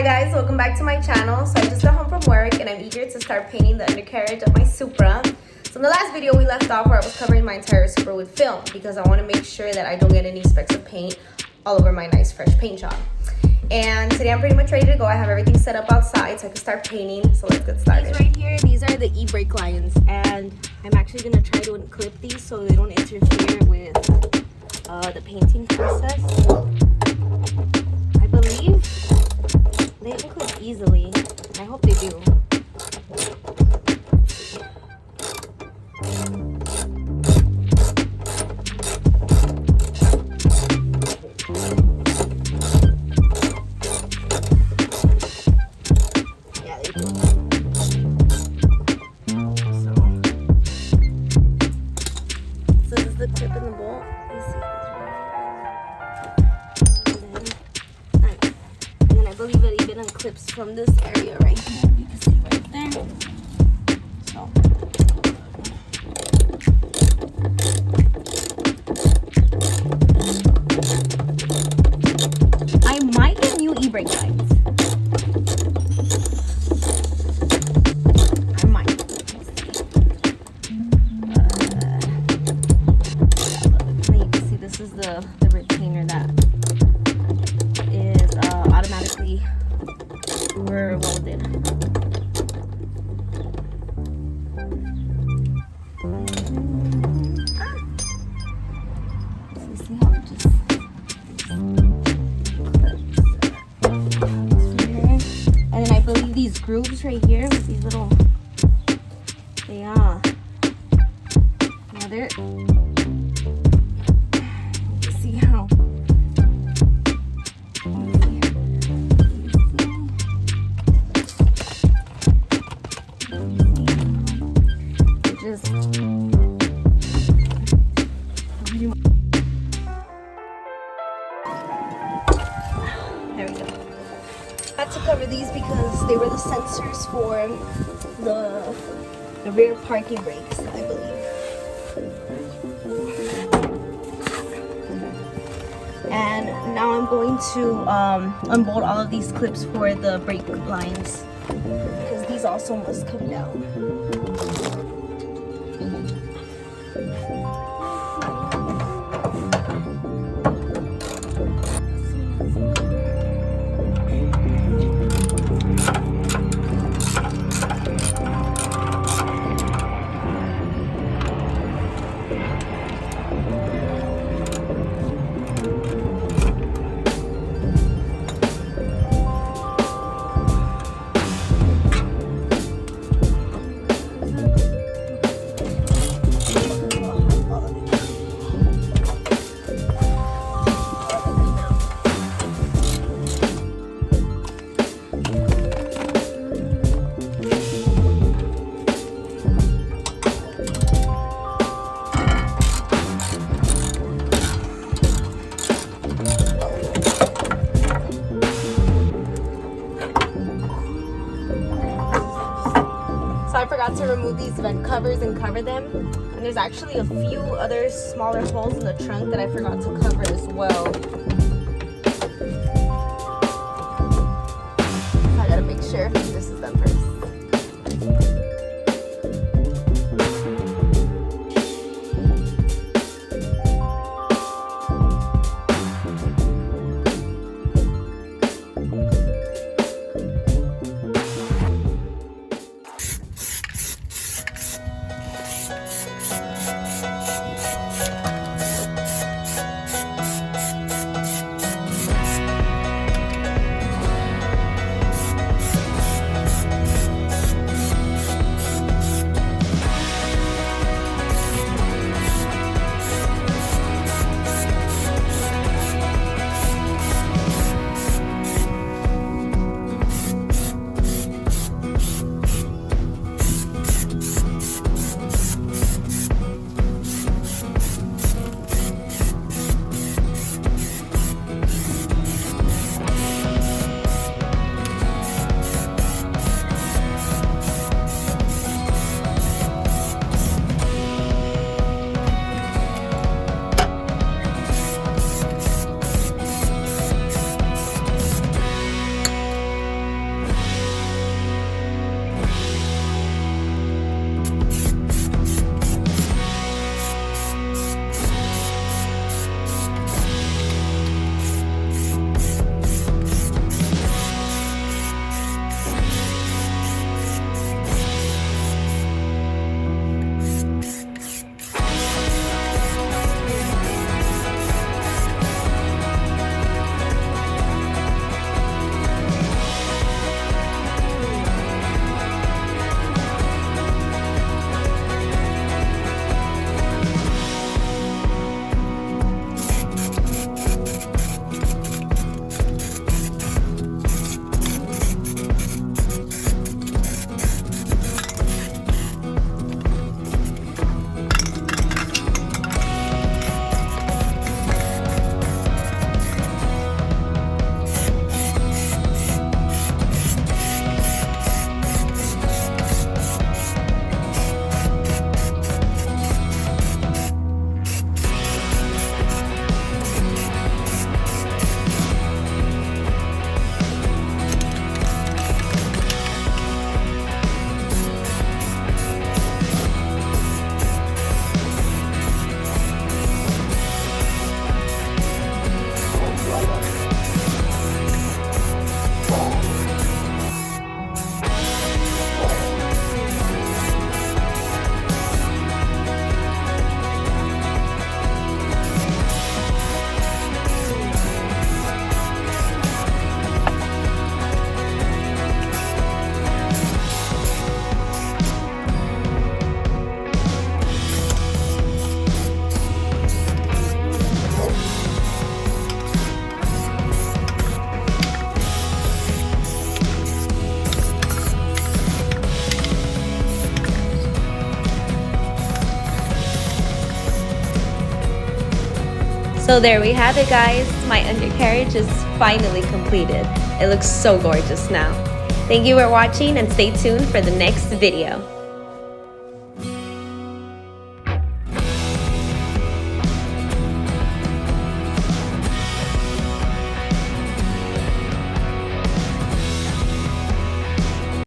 Hi guys, welcome back to my channel. So I just got home from work and I'm eager to start painting the undercarriage of my Supra. So in the last video we left off where I was covering my entire Supra with film because I want to make sure that I don't get any specks of paint all over my nice fresh paint job. And today I'm pretty much ready to go. I have everything set up outside so I can start painting. So let's get started. These right here, these are the e-brake lines, and I'm actually going to try to unclip these so they don't interfere with the painting process. I believe they unclip easily. I hope they do. The tip in the bolt. You see and then I believe it even unclips from this area right here. You can see right there. So I might get new e-brake lines. The retainer that is automatically welded. So you see how it just and then I believe these grooves right here with these little they're there we go. I had to cover these because they were the sensors for the rear parking brakes, I believe. And now I'm going to unbolt all of these clips for the brake lines because these also must come down. I forgot to remove these vent covers and cover them, and there's actually a few other smaller holes in the trunk that I forgot to cover as well. I gotta make sure this is done first. So there we have it, guys. My undercarriage is finally completed. It looks so gorgeous now. Thank you for watching and stay tuned for the next video.